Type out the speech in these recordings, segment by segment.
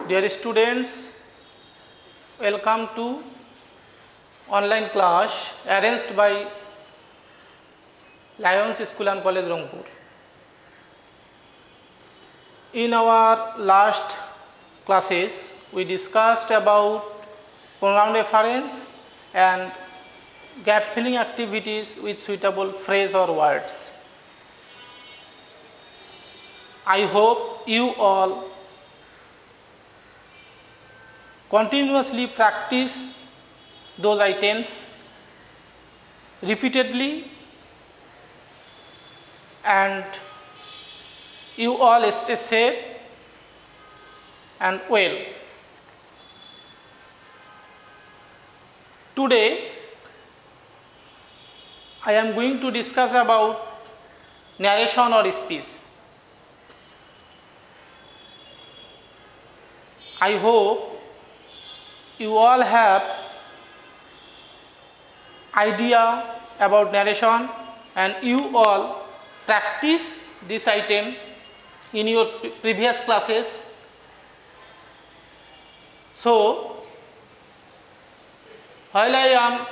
Dear students, welcome to online class arranged by Lions School and College Rangpur. In our last classes, we discussed about pronoun reference and gap filling activities with suitable phrase or words. I hope you all continuously practice those items repeatedly and you all stay safe and well. Today I am going to discuss about narration or speech. I hope you all have idea about narration and you all practice this item in your previous classes. So while I am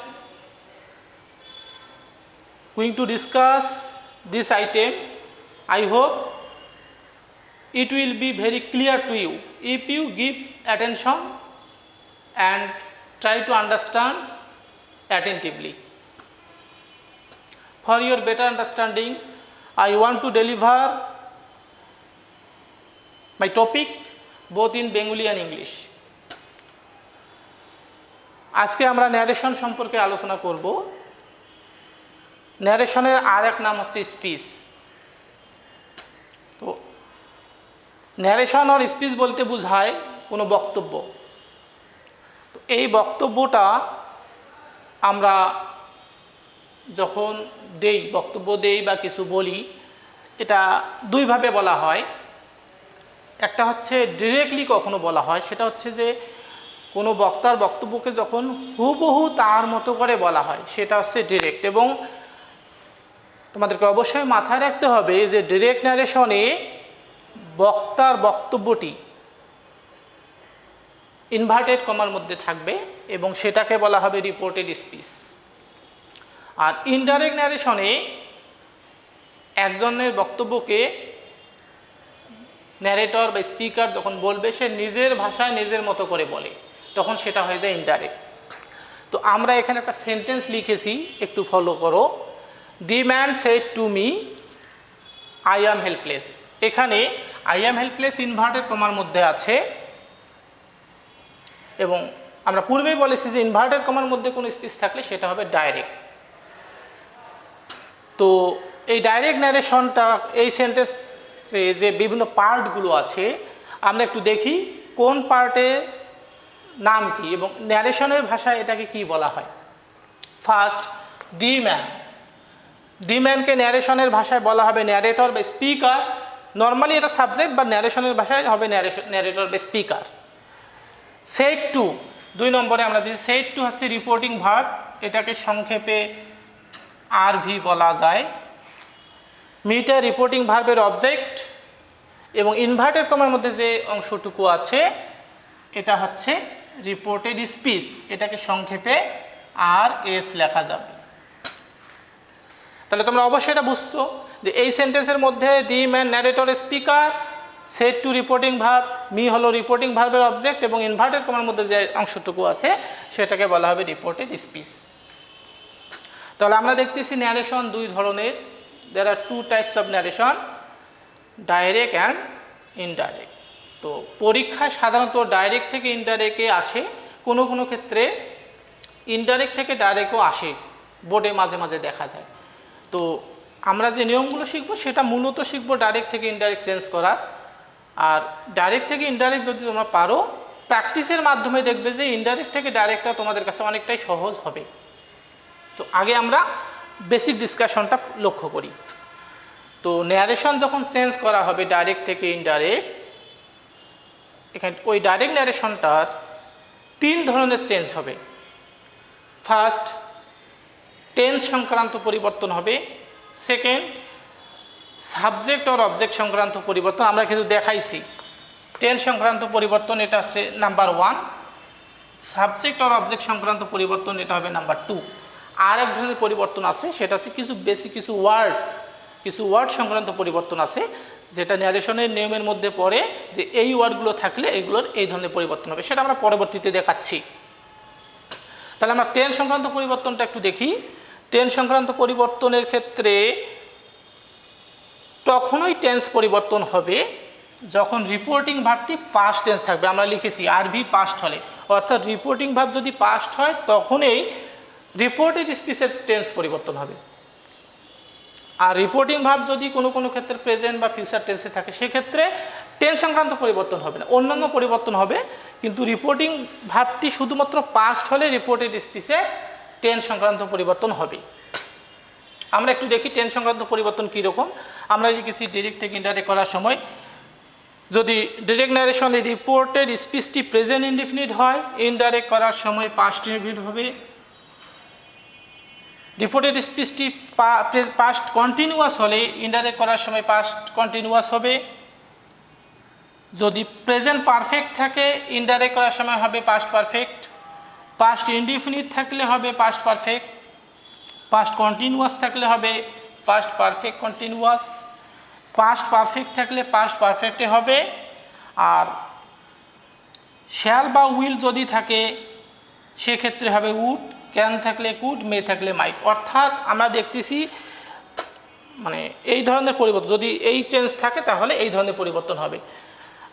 going to discuss this item, I hope it will be very clear to you if you give attention and try to understand attentively. For your better understanding, I want to deliver my topic both in Bengali and English. আজকে আমরা narration সম্পর্কে আলোচনা করব। ন্যারেশনের আরেক নাম হচ্ছে speech. তো narration আর speech বলতে বোঝায় কোনো বক্তব্য। তো এই বক্তব্যটা আমরা যখন বক্তব্য দেই বা কিছু বলি, এটা দুইভাবে বলা হয়। একটা হচ্ছে ডিরেক্টলি কখনো বলা হয়, সেটা হচ্ছে যে কোনো বক্তার বক্তব্যকে যখন হুবহু তার মতো করে বলা হয়, সেটা হচ্ছে ডিরেক্ট। এবং তোমাদেরকে অবশ্যই মাথায় রাখতে হবে যে ডিরেক্ট ন্যারেশনে বক্তার বক্তব্যটি ইনভার্টেড কমার মধ্যে থাকবে এবং সেটাকে বলা হবে রিপোর্টেড স্পিচ। আর ইনডাইরেক্ট ন্যারেশনে একজনের বক্তব্যকে ন্যারেটর বা স্পিকার যখন বলবে, সে নিজের ভাষায় নিজের মতো করে বলে, তখন সেটা হয়ে যায় ইনডাইরেক্ট। তো আমরা এখানে একটা সেন্টেন্স লিখেছি, একটু ফলো করো। The man said to me I am helpless. এখানে আই অ্যাম হেল্পলেস ইনভার্টেড কমার মধ্যে আছে এবং আমরা পূর্বেই বলেছি যে ইনভার্টেড কমার মধ্যে কোনো স্পিচ থাকলে সেটা হবে ডাইরেক্ট। তো এই ডাইরেক্ট ন্যারেশনটা, এই সেন্টেন্সে যে বিভিন্ন পার্টগুলো আছে, আমরা একটু দেখি কোন পার্টে নাম কি এবং ন্যারেশনের ভাষায় এটাকে কি বলা হয়। First, the man. দি ম্যানকে ন্যারেশনের ভাষায় বলা হবে ন্যারেটর বা স্পিকার। নর্মালি এটা সাবজেক্ট, বা ন্যারেশনের ভাষায় হবে ন্যারেটর বা স্পিকার। সেড টু, 2 নম্বরে আমরা দিই সেড টু হচ্ছে রিপোর্টিং ভার্ব, এটাকে সংক্ষেপে আরভি বলা যায়। মিটা রিপোর্টিং ভার্বের অবজেক্ট এবং ইনভার্টেড কমার মধ্যে যে অংশটুকু আছে এটা হচ্ছে রিপোর্টেড স্পিচ, এটাকে সংক্ষেপে আর এস লেখা যাবে। তাহলে তোমরা অবশ্যই এটা বুঝছো যে এই সেন্টেন্সের মধ্যে the man narrator speaker, said to reporting verb, me হলো রিপোর্টিং ভার্বের অবজেক্ট এবং ইনভার্টেড কমার মধ্যে যে অংশটুকু আছে সেটাকে বলা হবে রিপোর্টেড স্পিচ। তাহলে আমরা দেখতেছি ন্যারেশন দুই ধরনের। দেয়ার আর 2 types of narration, direct and indirect. তো পরীক্ষায় সাধারণত ডাইরেক্ট থেকে ইনডাইরেক্টে আসে, কোনো কোনো ক্ষেত্রে ইনডাইরেক্ট থেকে ডাইরেক্টও আসে, বোর্ডে মাঝে মাঝে দেখা যায়। তো আমরা যে নিয়মগুলো শিখবো সেটা মূলত শিখবো ডাইরেক্ট থেকে ইনডাইরেক্ট চেঞ্জ করার। আর ডাইরেক্ট থেকে ইনডাইরেক্ট যদি তোমরা পারো, প্র্যাকটিসের মাধ্যমে দেখবে যে ইনডাইরেক্ট থেকে ডাইরেক্টটা তোমাদের কাছে অনেকটাই সহজ হবে। তো আগে আমরা বেসিক ডিসকাশনটা লক্ষ্য করি। তো ন্যারেশন যখন চেঞ্জ করা হবে ডাইরেক্ট থেকে ইনডাইরেক্ট, এখানে ওই ডাইরেক্ট ন্যারেশনটার 3 ধরনের চেঞ্জ হবে। ফার্স্ট, টেন্স সংক্রান্ত পরিবর্তন হবে। সেকেন্ড, সাবজেক্ট আর অবজেক্ট সংক্রান্ত পরিবর্তন আমরা কিন্তু দেখাইছি। টেন্স সংক্রান্ত পরিবর্তন এটা আছে নাম্বার 1, সাবজেক্ট আর অবজেক্ট সংক্রান্ত পরিবর্তন এটা হবে নাম্বার 2। আর এক ধরনের পরিবর্তন আছে সেটা হচ্ছে কিছু ওয়ার্ড সংক্রান্ত পরিবর্তন আছে, যেটা ন্যারেশনের নিয়মের মধ্যে পড়ে যে এই ওয়ার্ডগুলো থাকলে এগুলোর এই ধরনের পরিবর্তন হবে, সেটা আমরা পরবর্তীতে দেখাচ্ছি। তাহলে আমরা টেন্স সংক্রান্ত পরিবর্তনটা একটু দেখি। টেন্স সংক্রান্ত পরিবর্তনের ক্ষেত্রে তখনই টেন্স পরিবর্তন হবে যখন রিপোর্টিং ভার্বটি পাস্ট টেন্স থাকবে। আমরা লিখেছি আরভি পাস্ট হলে, অর্থাৎ রিপোর্টিং ভার্ব যদি পাস্ট হয় তখনই রিপোর্টেড স্পিচের টেন্স পরিবর্তন হবে। আর রিপোর্টিং ভার্ব যদি কোনো কোনো ক্ষেত্রে প্রেজেন্ট বা ফিউচার টেন্সে থাকে সেক্ষেত্রে টেন্স সংক্রান্ত পরিবর্তন হবে না, অন্যান্য পরিবর্তন হবে, কিন্তু রিপোর্টিং ভার্বটি শুধুমাত্র পাস্ট হলে রিপোর্টেড স্পিচে টেন্স সংক্রান্ত পরিবর্তন হবে। আমরা একটু দেখি টেন্স সংক্রান্ত পরিবর্তন কীরকম। আমরা লিখেছি ডিরেক্ট থেকে ইনডাইরেক্ট করার সময় যদি ডিরেক্ট ন্যারেশনে রিপোর্টেড স্পিচটি প্রেজেন্ট ইনডিফিনিট হয়, ইনডাইরেক্ট করার সময় পাস্ট ইনডিফিনিট হবে। রিপোর্টেড স্পিচটি পাস্ট কন্টিনিউয়াস হলে ইনডাইরেক্ট করার সময় পাস্ট কন্টিনিউয়াস হবে। যদি প্রেজেন্ট পারফেক্ট থাকে ইনডাইরেক্ট করার সময় হবে পাস্ট পারফেক্ট। পাস্ট ইনডিফিনিট থাকলে হবে পাস্ট পারফেক্ট। পাস্ট কন্টিনিউয়াস থাকলে হবে past perfect continuous. Past perfect থাকলে পাস্ট পারফেক্টে হবে। আর শ্যাল বা উইল যদি থাকে সেক্ষেত্রে হবে উড, ক্যান থাকলে কুড, মে থাকলে মাইট। অর্থাৎ আমরা দেখতেছি মানে এই ধরনের পরিবর্তন, যদি এই চেঞ্জ থাকে তাহলে এই ধরনের পরিবর্তন হবে।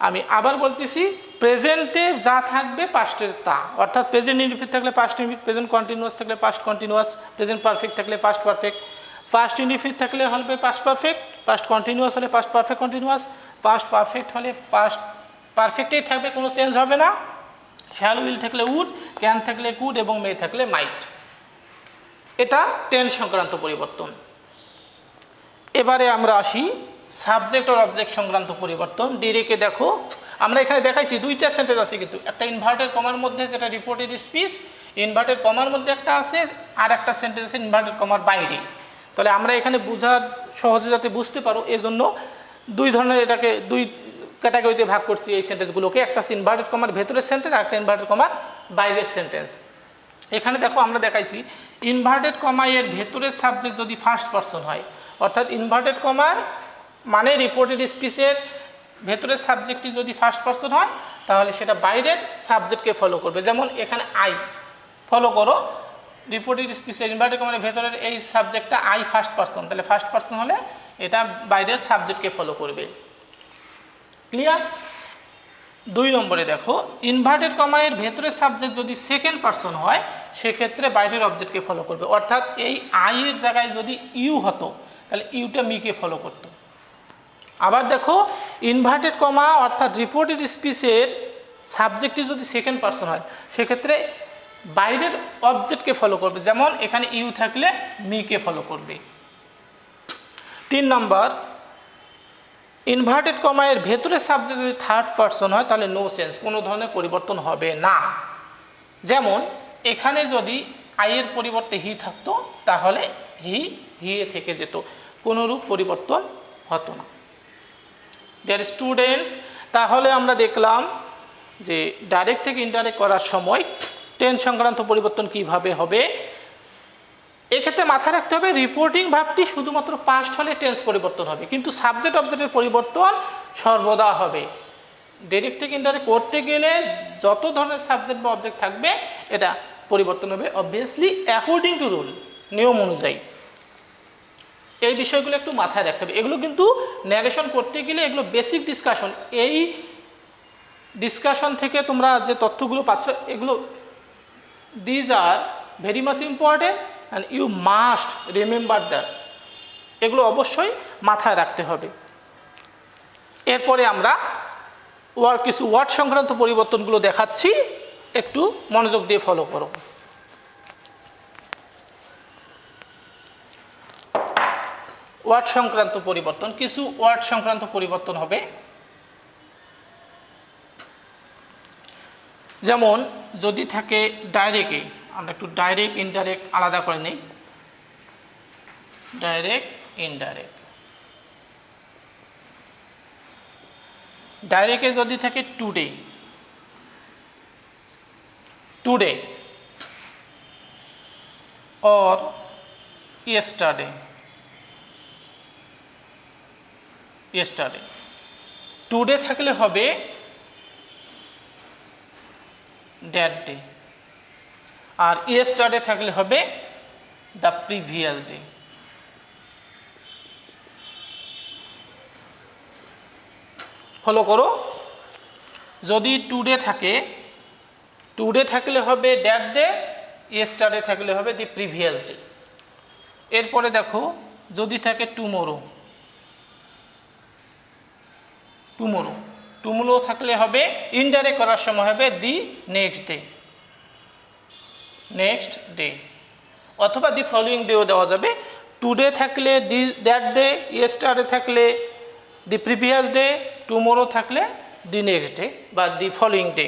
আমি আবার বলতেছি, প্রেজেন্টে যা থাকবে পাস্টের তা, অর্থাৎ প্রেজেন্ট ইনডিফিনিট থাকলে পাস্ট ইনডিফিনিট, প্রেজেন্ট কন্টিনিউয়াস থাকলে পাস্ট কন্টিনিউয়াস, প্রেজেন্ট পারফেক্ট থাকলে পাস্ট পারফেক্ট, পাস্ট ইনডিফিনিট থাকলে হবে পাস্ট পারফেক্ট, পাস্ট কন্টিনিউয়াস হলে past perfect continuous, past perfect হলে পাস্ট পারফেক্টেই থাকবে, কোনো চেঞ্জ হবে না। শ্যাল উইল থাকলে উড, ক্যান থাকলে কুড এবং মে থাকলে মাইট। এটা টেন্স সংক্রান্ত পরিবর্তন। এবারে আমরা আসি সাবজেক্ট আর অবজেক্ট সংক্রান্ত পরিবর্তন। ডিরেক্টে দেখো আমরা এখানে দেখাইছি দুইটা সেন্টেন্স আছে, কিন্তু একটা ইনভার্টেড কমার মধ্যে যেটা রিপোর্টেড স্পিচ, ইনভার্টেড কমার মধ্যে একটা আছে, আর একটা সেন্টেন্স আছে ইনভার্টেড কমার বাইরে। তাহলে আমরা এখানে বোঝার সহজে যাতে বুঝতে পারো এজন্য দুই ধরনের এটাকে দুই ক্যাটাগরিতে ভাগ করছি এই সেন্টেন্সগুলোকে। একটা ইনভার্টেড কমার ভেতরের সেন্টেন্স আর একটা ইনভার্টেড কমার বাইরের সেন্টেন্স। এখানে দেখো আমরা দেখাইছি ইনভার্টেড কমা এর ভেতরের সাবজেক্ট যদি ফার্স্ট পারসন হয়, অর্থাৎ ইনভার্টেড কমার মানে রিপোর্টেড স্পিচের ভেতরের সাবজেক্টটি যদি ফার্স্ট পারসন হয় তাহলে সেটা বাইরের সাবজেক্টকে ফলো করবে। যেমন এখানে আই ফলো করো, রিপোর্টেড স্পিচের ইনভার্টেড কমার ভেতরের এই সাবজেক্টটা আই ফার্স্ট পারসন, তাহলে ফার্স্ট পারসন হলে এটা বাইরের সাবজেক্টকে ফলো করবে। ক্লিয়ার? 2 নম্বরে দেখো ইনভার্টেড কমা এর ভেতরের সাবজেক্ট যদি সেকেন্ড পারসন হয় সেক্ষেত্রে বাইরের অবজেক্টকে ফলো করবে। অর্থাৎ এই আই এর জায়গায় যদি ইউ হতো তাহলে ইউটা মিকে ফলো করতো। আবার দেখো ইনভার্টেড কমা অর্থাৎ রিপোর্টেড স্পিচের সাবজেক্টটি যদি সেকেন্ড পারসন হয় সেক্ষেত্রে বাইরের অবজেক্টকে ফলো করবে। যেমন এখানে ইউ থাকলে মিকে ফলো করবে। 3 নম্বর ইনভার্টেড কমা এর ভেতরের সাবজেক্ট যদি থার্ড পারসন হয় তাহলে নো চেঞ্জ, কোনো ধরনের পরিবর্তন হবে না। যেমন এখানে যদি আই এর পরিবর্তে হি থাকতো তাহলে হি এ থেকে যেত, কোনোরূপ পরিবর্তন হতো না। ডিয়ার স্টুডেন্টস, তাহলে আমরা দেখলাম যে ডাইরেক্ট থেকে ইনডাইরেক্ট করার সময় টেন্স সংক্রান্ত পরিবর্তন কিভাবে হবে। এক্ষেত্রে মাথায় রাখতে হবে রিপোর্টিং ভার্বটি শুধুমাত্র পাস্ট হলে টেন্স পরিবর্তন হবে, কিন্তু সাবজেক্ট অবজেক্টের পরিবর্তন সর্বদা হবে। ডাইরেক্ট থেকে ইনডাইরেক্ট করতে গেলে যত ধরনের সাবজেক্ট বা অবজেক্ট থাকবে এটা পরিবর্তন হবে অবভিয়াসলি অ্যাকর্ডিং টু রুল, নিয়ম অনুযায়ী। এই বিষয়গুলো একটু মাথায় রাখতে হবে। এগুলো কিন্তু ন্যারেশন করতে গেলে এগুলো বেসিক ডিসকাশন। এই ডিসকাশন থেকে তোমরা যে তথ্যগুলো পাচ্ছ এগুলো these are very much important and you must remember that. এগুলো অবশ্যই মাথায় রাখতে হবে। এরপরে আমরা কিছু ওয়ার্ড সংক্রান্ত পরিবর্তনগুলো দেখাচ্ছি, একটু মনোযোগ দিয়ে ফলো করো। ওয়ার্ড সংক্রান্ত পরিবর্তন, কিছু ওয়ার্ড সংক্রান্ত পরিবর্তন হবে। যেমন যদি থাকে ডাইরেক্টে, আমরা একটু ডাইরেক্ট ইনডাইরেক্ট আলাদা করে নিই। ডাইরেক্ট ইনডাইরেক্ট, ডাইরেক্টে যদি থাকে today, today or yesterday, yesterday. Today থাকলে হবে দ্যাট ডে, আর ইয়েস্টারডে থাকলে হবে দ্য প্রিভিয়াস ডে। ফলো করো, যদি টুডে থাকে, টুডে থাকলে হবে দ্যাট ডে, ইয়েস্টারডে থাকলে হবে দি প্রিভিয়াস ডে। এরপরে দেখো যদি থাকে টুমোরো, টুমোরো, টুমোরো থাকলে হবে ইনডাইরেক্ট করার সময় হবে the next day, next day, অথবা দি ফলোয়িং ডেও দেওয়া যাবে। টুডে থাকলে দি দ্যাট ডে, ইয়েস্টারডে থাকলে দি প্রিভিয়াস ডে, টুমোরো থাকলে দি নেক্সট ডে বা দি ফলোয়িং ডে।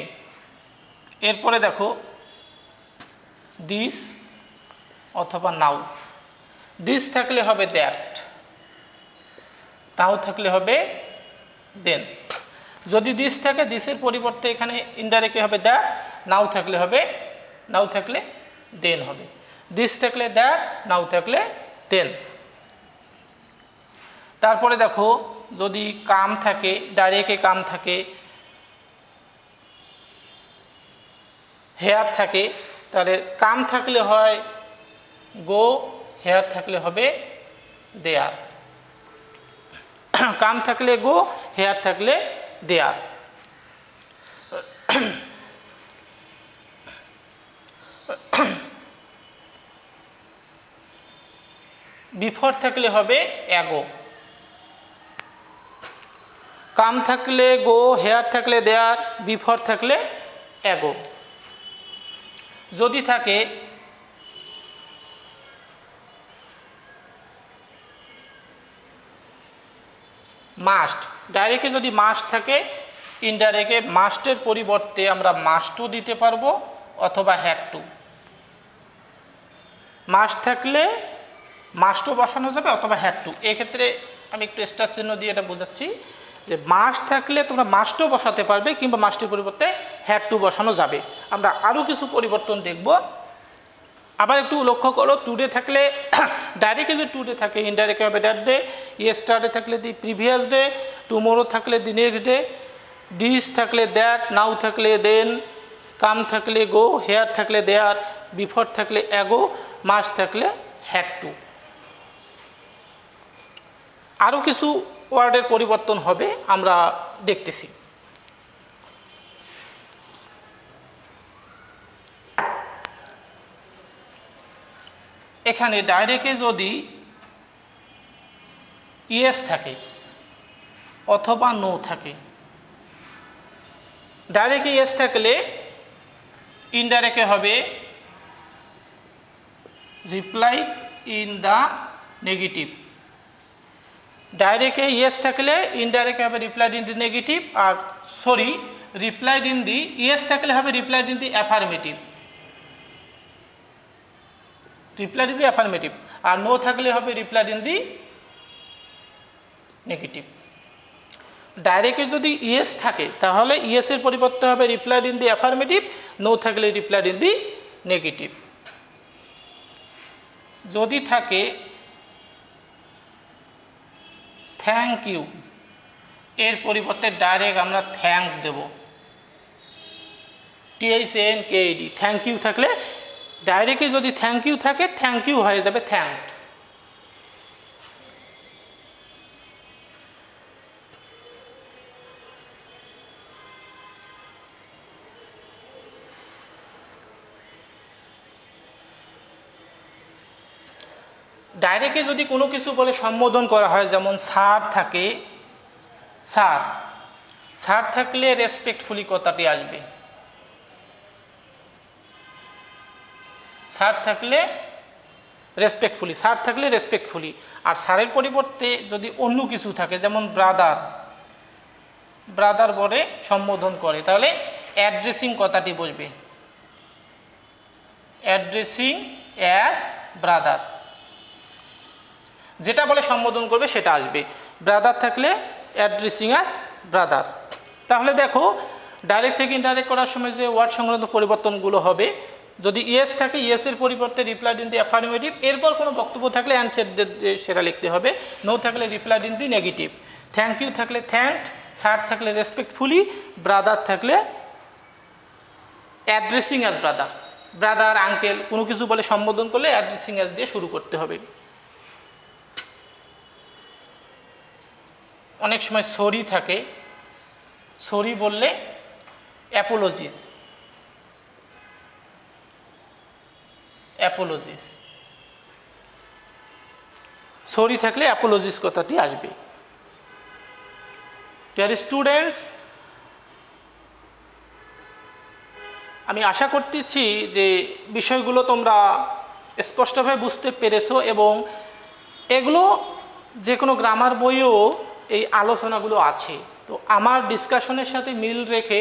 এরপরে দেখো দিস অথবা নাও, দিস থাকলে হবে দ্যাট, নাও থাকলে হবে দেন। যদি দিস থাকে দিসের পরিবর্তে এখানে ইনডাইরেক্টলি হবে দ্যাট, নাও থাকলে হবে, নাও থাকলে দেন হবে। দিস থাকলে দ্যাট, নাও থাকলে দেন। তারপরে দেখো যদি কাম থাকে, ডাইরেক্টে কাম থাকে, হেয়ার থাকে, তাহলে কাম থাকলে হয় গো, হেয়ার থাকলে হবে দেয়ার। কাম থাকলে গো, হেয়ার থাকলে দেয়ার। বিফোর থাকলে হবে অ্যাগো, কাম থাকলে গো, হেয়ার থাকলে দেয়ার, বিফোর থাকলে অ্যাগো। যদি থাকে মাস্ট, ডাইরেক্টে যদি মাস্ট থাকে, ইনডাইরেক্টে মাস্টের পরিবর্তে আমরা মাস্টও দিতে পারবো অথবা হ্যাড টু। মাস্ট থাকলে মাস্টও বসানো যাবে অথবা হ্যাড টু। এক্ষেত্রে আমি একটু স্টার চিহ্ন দিয়ে এটা বোঝাচ্ছি যে মাস্ট থাকলে তোমরা মাস্টও বসাতে পারবে কিংবা মাস্টের পরিবর্তে হ্যাড টু বসানো যাবে। আমরা আরও কিছু পরিবর্তন দেখব। আবার একটু লক্ষ্য করো, টুডে থাকলে ডাইরেক্টে যদি টুডে থাকে ইনডাইরেক্টে হবে দ্যাট ডে, ইয়েস্টারডে থাকলে দি প্রিভিয়াস ডে, টুমোরো থাকলে দি নেক্সট ডে, দিস থাকলে দ্যাট, নাও থাকলে দেন, কাম থাকলে গো, হেয়ার থাকলে দেয়ার, বিফোর থাকলে অ্যাগো, মাস্ট থাকলে হ্যাড টু। আরও কিছু ওয়ার্ডের পরিবর্তন হবে, আমরা দেখতেছি। এখানে ডাইরেক্টে যদি ইয়েস থাকে অথবা নো থাকে, ডাইরেক্টে ইয়েস থাকলে ইনডাইরেক্টে হবে রিপ্লাই ইন দ্য নেগেটিভ, ডাইরেক্টে ইয়েস থাকলে ইনডাইরেক্টে হবে রিপ্লাইড ইন দি নেগেটিভ, আর sorry replied in the, yes থাকলে হবে replied in the affirmative, replied in the affirmative, আর নো থাকলে হবে রিপ্লাইড ইন দি নেগেটিভ। ডাইরেক্টে যদি ইয়েস থাকে তাহলে ইয়েসের পরিবর্তে হবে replied in the affirmative, no থাকলে রিপ্লাইড ইন দি নেগেটিভ। যদি থাকে থ্যাংক ইউ, এর পরিবর্তে ডাইরেক্ট আমরা থ্যাংক দেব, THANKED, থ্যাংক ইউ থাকলে ডাইরেক্টে যদি থ্যাংক ইউ থাকে থ্যাংক ইউ হয়ে যাবে থ্যাঙ্কড। ডাইরেক্টে যদি কোনো কিছু বলে সম্বোধন করা হয়, যেমন স্যার থাকে, স্যার, স্যার থাকলে রেসপেক্টফুলি কথাটি আসবে, স্যার থাকলে রেসপেক্টফুলি, স্যার থাকলে রেসপেক্টফুলি। আর স্যারের পরিবর্তে যদি অন্য কিছু থাকে, যেমন ব্রাদার, ব্রাদার বলে সম্বোধন করে, তাহলে অ্যাড্রেসিং কথাটি বসবে, অ্যাড্রেসিং অ্যাজ ব্রাদার, যেটা বলে সম্বোধন করবে সেটা আসবে। ব্রাদার থাকলে অ্যাড্রেসিং অ্যাজ ব্রাদার। তাহলে দেখো ডাইরেক্ট থেকে ইনডাইরেক্ট করার সময় যে ওয়ার্ড সংক্রান্ত পরিবর্তনগুলো হবে, যদি ইয়েস থাকে ইয়েসের পরিবর্তে রিপ্লাইড ইন দি অ্যাফার্মেটিভ, এরপর কোনো বক্তব্য থাকলে অ্যান্সার সেটা লিখতে হবে। নো থাকলে replied in the negative, thank you থাকলে থ্যাঙ্কড, স্যার থাকলে রেসপেক্টফুলি, ব্রাদার থাকলে addressing as brother, brother uncle কোনো কিছু বলে সম্বোধন করলে অ্যাড্রেসিং অ্যাজ দিয়ে শুরু করতে হবে। অনেক সময় সরি থাকে, সরি বললে অ্যাপোলজিস, অ্যাপোলজিস, সরি থাকলে অ্যাপোলজিস কথাটি আসবে। ডিয়ার স্টুডেন্টস, আমি আশা করতেছি যে বিষয়গুলো তোমরা স্পষ্টভাবে বুঝতে পেরেছো এবং এগুলো যে কোনো গ্রামার বইয়েও এই আলোচনাগুলো আছে। তো আমার ডিসকাশনের সাথে মিল রেখে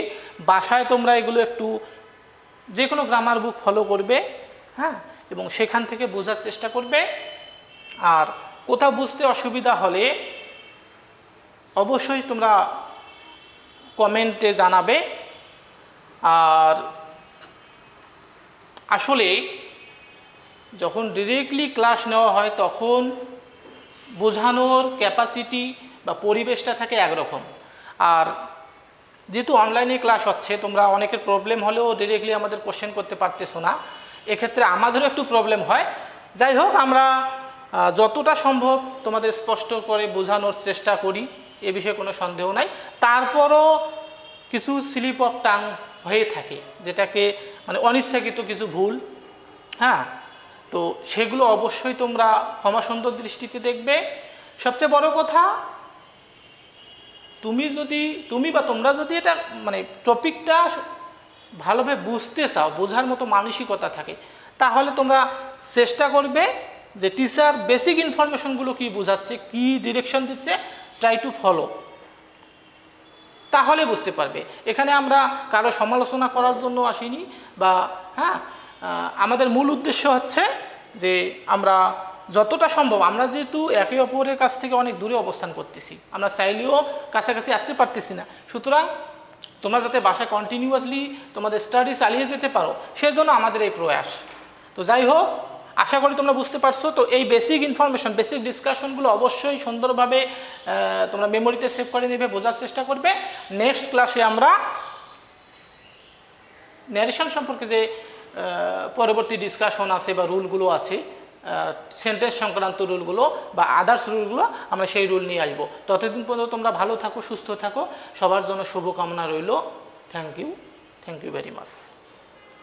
বাসায় তোমরা এগুলো একটু যে কোনো গ্রামার বুক ফলো করবে, হ্যাঁ, এবং সেখান থেকে বোঝার চেষ্টা করবে। আর কোথাও বুঝতে অসুবিধা হলে অবশ্যই তোমরা কমেন্টে জানাবে। আর আসলে যখন ডিরেক্টলি ক্লাস নেওয়া হয় তখন বোঝানোর ক্যাপাসিটি বা পরিবেশটা থাকে একরকম, আর যেহেতু অনলাইনে ক্লাস হচ্ছে তোমরা অনেকের প্রবলেম হলেও ডিরেক্টলি আমাদের কোশ্চেন করতে পারতেছো না, এক্ষেত্রে আমাদেরও একটু প্রবলেম হয়। যাই হোক, আমরা যতটা সম্ভব তোমাদের স্পষ্ট করে বোঝানোর চেষ্টা করি, এ বিষয়ে কোনো সন্দেহ নাই। তারপরও কিছু স্লিপ অফ টাং হয়ে থাকে, যেটাকে মানে অনিচ্ছাকৃত কিছু ভুল, হ্যাঁ, তো সেগুলো অবশ্যই তোমরা ক্ষমাসুন্দর দৃষ্টিতে দেখবে। সবচেয়ে বড় কথা, তোমরা যদি এটা মানে টপিকটা ভালোভাবে বুঝতে চাও, বোঝার মতো মানসিকতা থাকে, তাহলে তোমরা চেষ্টা করবে যে টিচার বেসিক ইনফরমেশনগুলো কি বোঝাচ্ছে, কি ডিরেকশন দিচ্ছে, ট্রাই টু ফলো, তাহলে বুঝতে পারবে। এখানে আমরা কারো সমালোচনা করার জন্য আসিনি, বা হ্যাঁ, আমাদের মূল উদ্দেশ্য হচ্ছে যে আমরা যতটা সম্ভব, আমরা যেহেতু একে অপরের কাছ থেকে অনেক দূরে অবস্থান করতেছি, আমরা চাইলেও কাছাকাছি আসতে পারতেছি না, সুতরাং তোমরা যাতে বাসায় কন্টিনিউয়াসলি তোমাদের স্টাডি চালিয়ে যেতে পারো, সেজন্য আমাদের এই প্রয়াস। তো যাই হোক, আশা করি তোমরা বুঝতে পারছো। তো এই বেসিক ইনফরমেশন, বেসিক ডিসকাশনগুলো অবশ্যই সুন্দরভাবে তোমরা মেমোরিতে সেভ করে নেবে, বোঝার চেষ্টা করবে। নেক্সট ক্লাসে আমরা ন্যারেশন সম্পর্কে যে পরবর্তী ডিসকাশন আছে বা রুলগুলো আছে, সেন্টেন্স সংক্রান্ত রুলগুলো বা আদার্স রুলগুলো, আমরা সেই রুল নিয়ে আসবো। ততদিন পর্যন্ত তোমরা ভালো থাকো, সুস্থ থাকো, সবার জন্য শুভকামনা রইল। Thank you very much.